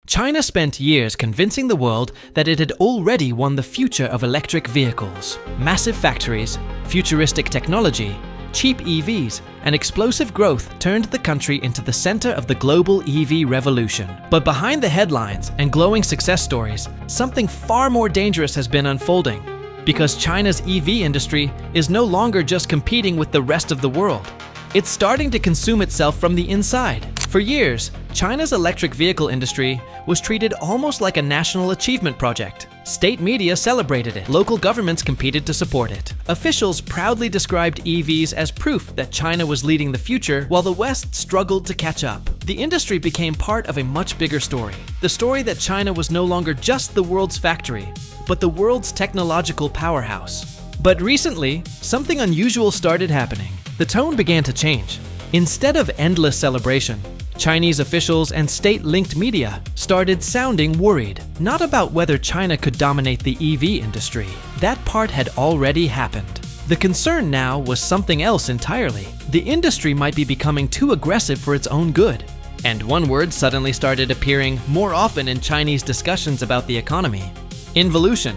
China spent years convincing the world that it had already won the future of electric vehicles. Massive factories, futuristic technology, cheap EVs, and explosive growth turned the country into the center of the global EV revolution. But behind the headlines and glowing success stories, something far more dangerous has been unfolding. Because China's EV industry is no longer just competing with the rest of the world. It's starting to consume itself from the inside. For years, China's electric vehicle industry was treated almost like a national achievement project. State media celebrated it. Local governments competed to support it. Officials proudly described EVs as proof that China was leading the future while the West struggled to catch up. The industry became part of a much bigger story. The story that China was no longer just the world's factory, but the world's technological powerhouse. But recently, something unusual started happening. The tone began to change. Instead of endless celebration, Chinese officials and state-linked media started sounding worried, not about whether China could dominate the EV industry. That part had already happened. The concern now was something else entirely. The industry might be becoming too aggressive for its own good. And one word suddenly started appearing more often in Chinese discussions about the economy: involution.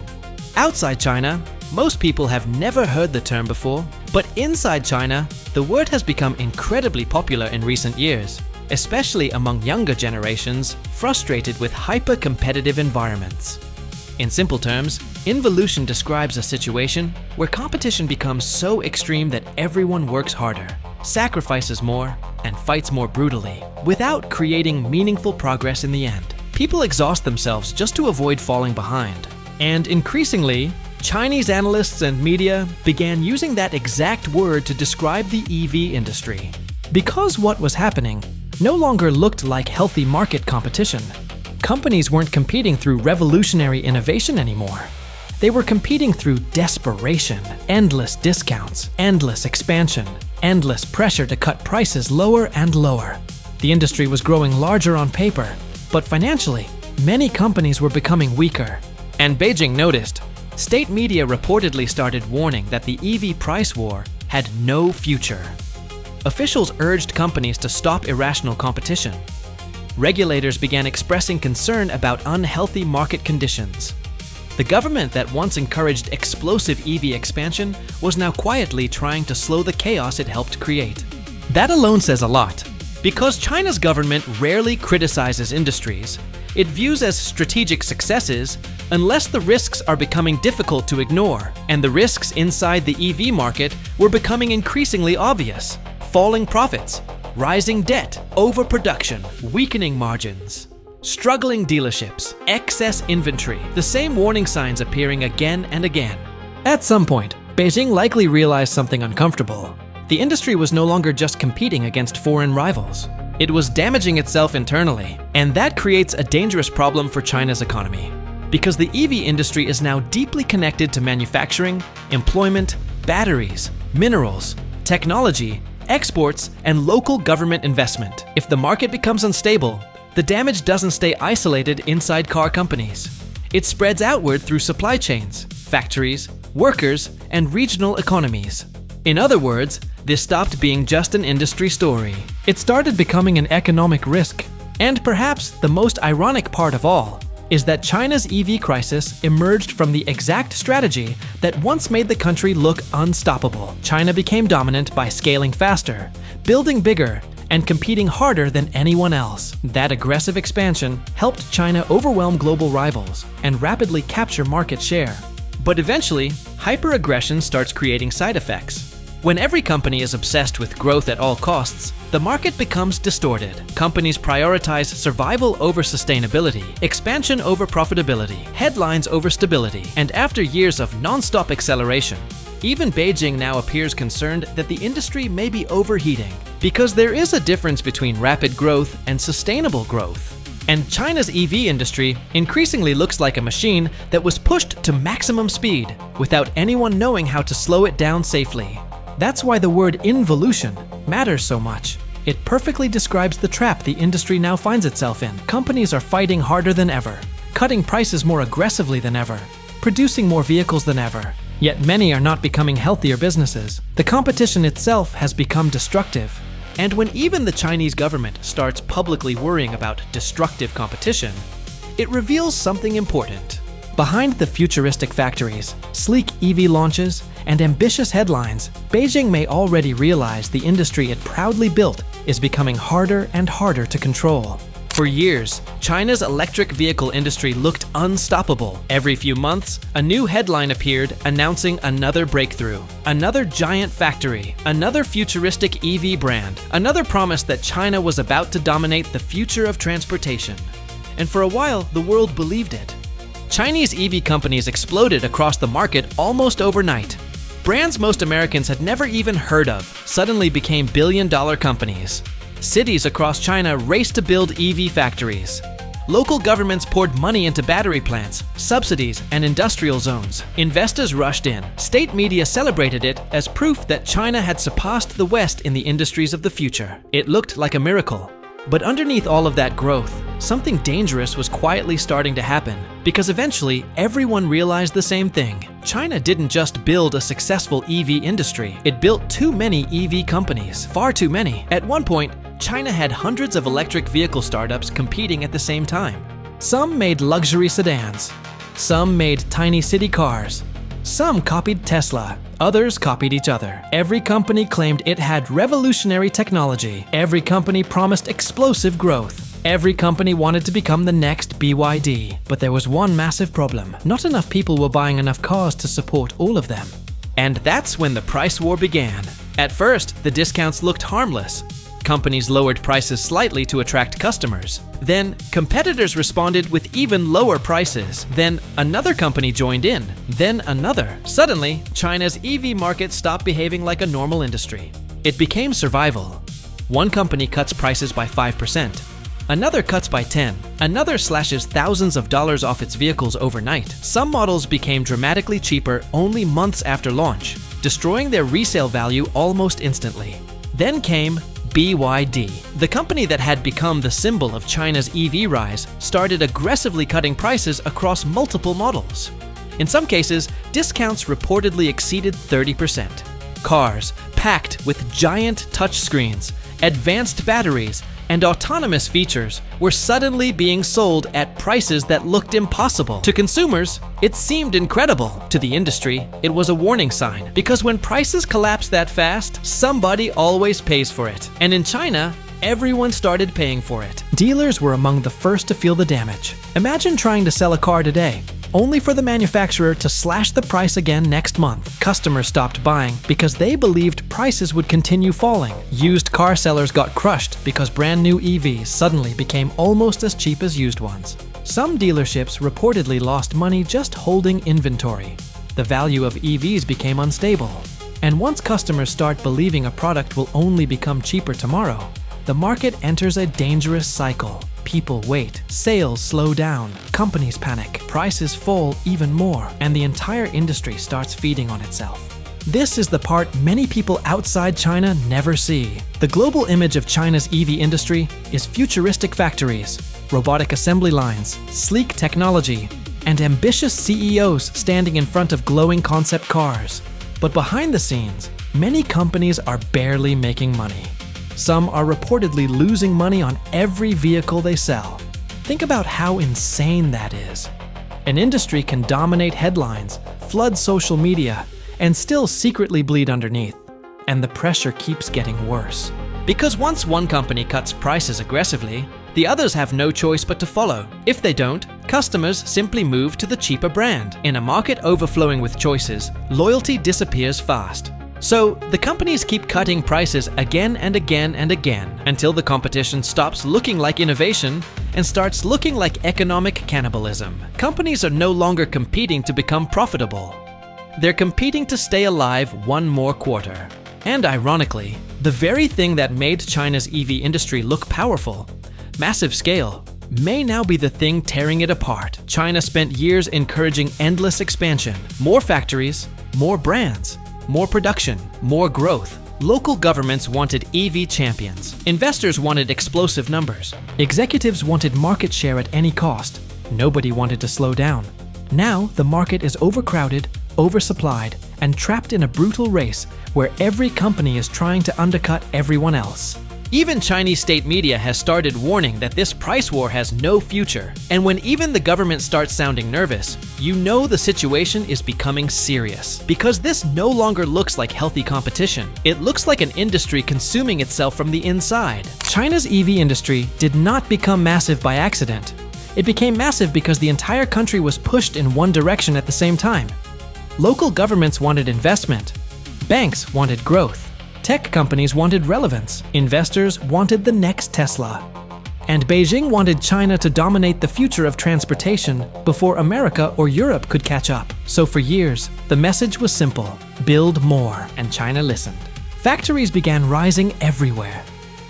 Outside China, most people have never heard the term before, but inside China, the word has become incredibly popular in recent years, especially among younger generations frustrated with hyper-competitive environments. In simple terms, involution describes a situation where competition becomes so extreme that everyone works harder, sacrifices more, and fights more brutally, without creating meaningful progress in the end. People exhaust themselves just to avoid falling behind. And increasingly, Chinese analysts and media began using that exact word to describe the EV industry. Because what was happening no longer looked like healthy market competition. Companies weren't competing through revolutionary innovation anymore. They were competing through desperation, endless discounts, endless expansion, endless pressure to cut prices lower and lower. The industry was growing larger on paper, but financially, many companies were becoming weaker. And Beijing noticed. State media reportedly started warning that the EV price war had no future. Officials urged companies to stop irrational competition. Regulators began expressing concern about unhealthy market conditions. The government that once encouraged explosive EV expansion was now quietly trying to slow the chaos it helped create. That alone says a lot. Because China's government rarely criticizes industries, it views as strategic successes unless the risks are becoming difficult to ignore, and the risks inside the EV market were becoming increasingly obvious. Falling profits, rising debt, overproduction, weakening margins, struggling dealerships, excess inventory, the same warning signs appearing again and again. At some point, Beijing likely realized something uncomfortable. The industry was no longer just competing against foreign rivals. It was damaging itself internally, and that creates a dangerous problem for China's economy. Because the EV industry is now deeply connected to manufacturing, employment, batteries, minerals, technology, exports, and local government investment. If the market becomes unstable, the damage doesn't stay isolated inside car companies. It spreads outward through supply chains, factories, workers, and regional economies. In other words, this stopped being just an industry story. It started becoming an economic risk. And perhaps the most ironic part of all is that China's EV crisis emerged from the exact strategy that once made the country look unstoppable. China became dominant by scaling faster, building bigger, and competing harder than anyone else. That aggressive expansion helped China overwhelm global rivals and rapidly capture market share. But eventually, hyper-aggression starts creating side effects. When every company is obsessed with growth at all costs, the market becomes distorted. Companies prioritize survival over sustainability, expansion over profitability, headlines over stability, and after years of non-stop acceleration, even Beijing now appears concerned that the industry may be overheating. Because there is a difference between rapid growth and sustainable growth. And China's EV industry increasingly looks like a machine that was pushed to maximum speed without anyone knowing how to slow it down safely. That's why the word involution matters so much. It perfectly describes the trap the industry now finds itself in. Companies are fighting harder than ever, cutting prices more aggressively than ever, producing more vehicles than ever. Yet many are not becoming healthier businesses. The competition itself has become destructive. And when even the Chinese government starts publicly worrying about destructive competition, it reveals something important. Behind the futuristic factories, sleek EV launches, and ambitious headlines, Beijing may already realize the industry it proudly built is becoming harder and harder to control. For years, China's electric vehicle industry looked unstoppable. Every few months, a new headline appeared announcing another breakthrough, another giant factory, another futuristic EV brand, another promise that China was about to dominate the future of transportation. And for a while, the world believed it. Chinese EV companies exploded across the market almost overnight. Brands most Americans had never even heard of suddenly became billion-dollar companies. Cities across China raced to build EV factories. Local governments poured money into battery plants, subsidies, and industrial zones. Investors rushed in. State media celebrated it as proof that China had surpassed the West in the industries of the future. It looked like a miracle. But underneath all of that growth, something dangerous was quietly starting to happen, because eventually everyone realized the same thing. China didn't just build a successful EV industry, it built too many EV companies, far too many. At one point, China had hundreds of electric vehicle startups competing at the same time. Some made luxury sedans, some made tiny city cars, some copied Tesla, others copied each other. Every company claimed it had revolutionary technology. Every company promised explosive growth. Every company wanted to become the next BYD. But there was one massive problem. Not enough people were buying enough cars to support all of them. And that's when the price war began. At first, the discounts looked harmless. Companies lowered prices slightly to attract customers. Then, competitors responded with even lower prices. Then, another company joined in. Then, another. Suddenly, China's EV market stopped behaving like a normal industry. It became survival. One company cuts prices by 5%. Another cuts by 10%. Another slashes thousands of dollars off its vehicles overnight. Some models became dramatically cheaper only months after launch, destroying their resale value almost instantly. Then came BYD. The company that had become the symbol of China's EV rise started aggressively cutting prices across multiple models. In some cases, discounts reportedly exceeded 30%. Cars packed with giant touchscreens, advanced batteries, and autonomous features were suddenly being sold at prices that looked impossible. To consumers, it seemed incredible. To the industry, it was a warning sign, because when prices collapse that fast, somebody always pays for it. And in China, everyone started paying for it. Dealers were among the first to feel the damage. Imagine trying to sell a car today, only for the manufacturer to slash the price again next month. Customers stopped buying because they believed prices would continue falling. Used car sellers got crushed because brand new EVs suddenly became almost as cheap as used ones. Some dealerships reportedly lost money just holding inventory. The value of EVs became unstable. And once customers start believing a product will only become cheaper tomorrow, the market enters a dangerous cycle. People wait, sales slow down, companies panic, prices fall even more, and the entire industry starts feeding on itself. This is the part many people outside China never see. The global image of China's EV industry is futuristic factories, robotic assembly lines, sleek technology, and ambitious CEOs standing in front of glowing concept cars. But behind the scenes, many companies are barely making money. Some are reportedly losing money on every vehicle they sell. Think about how insane that is. An industry can dominate headlines, flood social media, and still secretly bleed underneath. And the pressure keeps getting worse. Because once one company cuts prices aggressively, the others have no choice but to follow. If they don't, customers simply move to the cheaper brand. In a market overflowing with choices, loyalty disappears fast. So, the companies keep cutting prices again and again and again until the competition stops looking like innovation and starts looking like economic cannibalism. Companies are no longer competing to become profitable. They're competing to stay alive one more quarter. And ironically, the very thing that made China's EV industry look powerful, massive scale, may now be the thing tearing it apart. China spent years encouraging endless expansion, more factories, more brands, more production, more growth. Local governments wanted EV champions. Investors wanted explosive numbers. Executives wanted market share at any cost. Nobody wanted to slow down. Now, the market is overcrowded, oversupplied, and trapped in a brutal race where every company is trying to undercut everyone else. Even Chinese state media has started warning that this price war has no future. And when even the government starts sounding nervous, you know the situation is becoming serious. Because this no longer looks like healthy competition. It looks like an industry consuming itself from the inside. China's EV industry did not become massive by accident. It became massive because the entire country was pushed in one direction at the same time. Local governments wanted investment. Banks wanted growth. Tech companies wanted relevance. Investors wanted the next Tesla. And Beijing wanted China to dominate the future of transportation before America or Europe could catch up. So for years, the message was simple: build more, and China listened. Factories began rising everywhere.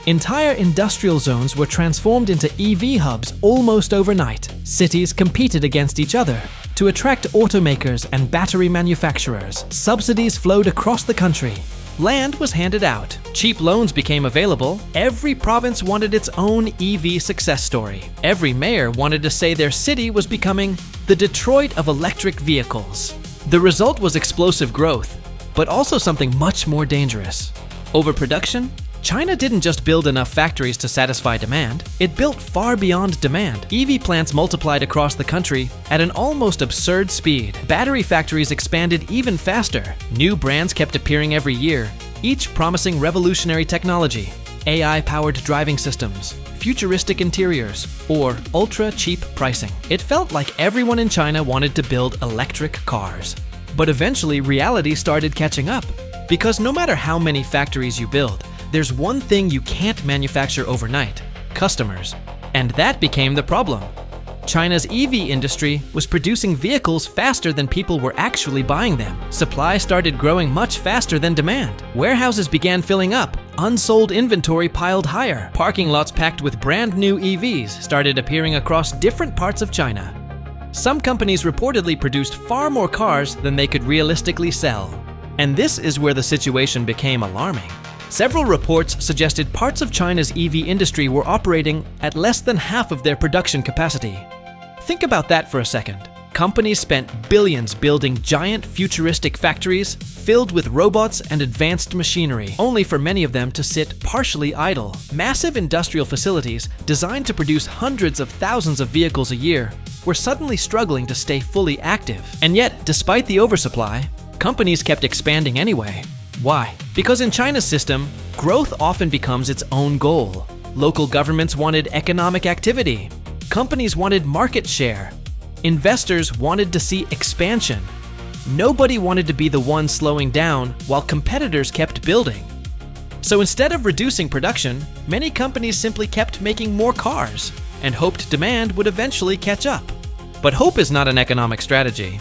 Entire industrial zones were transformed into EV hubs almost overnight. Cities competed against each other. To attract automakers and battery manufacturers, subsidies flowed across the country. Land was handed out. Cheap loans became available. Every province wanted its own EV success story. Every mayor wanted to say their city was becoming the Detroit of electric vehicles. The result was explosive growth, but also something much more dangerous: overproduction. China didn't just build enough factories to satisfy demand, it built far beyond demand. EV plants multiplied across the country at an almost absurd speed. Battery factories expanded even faster. New brands kept appearing every year, each promising revolutionary technology: AI-powered driving systems, futuristic interiors, or ultra-cheap pricing. It felt like everyone in China wanted to build electric cars. But eventually, reality started catching up. Because no matter how many factories you build, there's one thing you can't manufacture overnight: customers. And that became the problem. China's EV industry was producing vehicles faster than people were actually buying them. Supply started growing much faster than demand. Warehouses began filling up. Unsold inventory piled higher. Parking lots packed with brand new EVs started appearing across different parts of China. Some companies reportedly produced far more cars than they could realistically sell. And this is where the situation became alarming. Several reports suggested parts of China's EV industry were operating at less than half of their production capacity. Think about that for a second. Companies spent billions building giant futuristic factories filled with robots and advanced machinery, only for many of them to sit partially idle. Massive industrial facilities designed to produce hundreds of thousands of vehicles a year were suddenly struggling to stay fully active. And yet, despite the oversupply, companies kept expanding anyway. Why? Because in China's system, growth often becomes its own goal. Local governments wanted economic activity. Companies wanted market share. Investors wanted to see expansion. Nobody wanted to be the one slowing down while competitors kept building. So instead of reducing production, many companies simply kept making more cars and hoped demand would eventually catch up. But hope is not an economic strategy.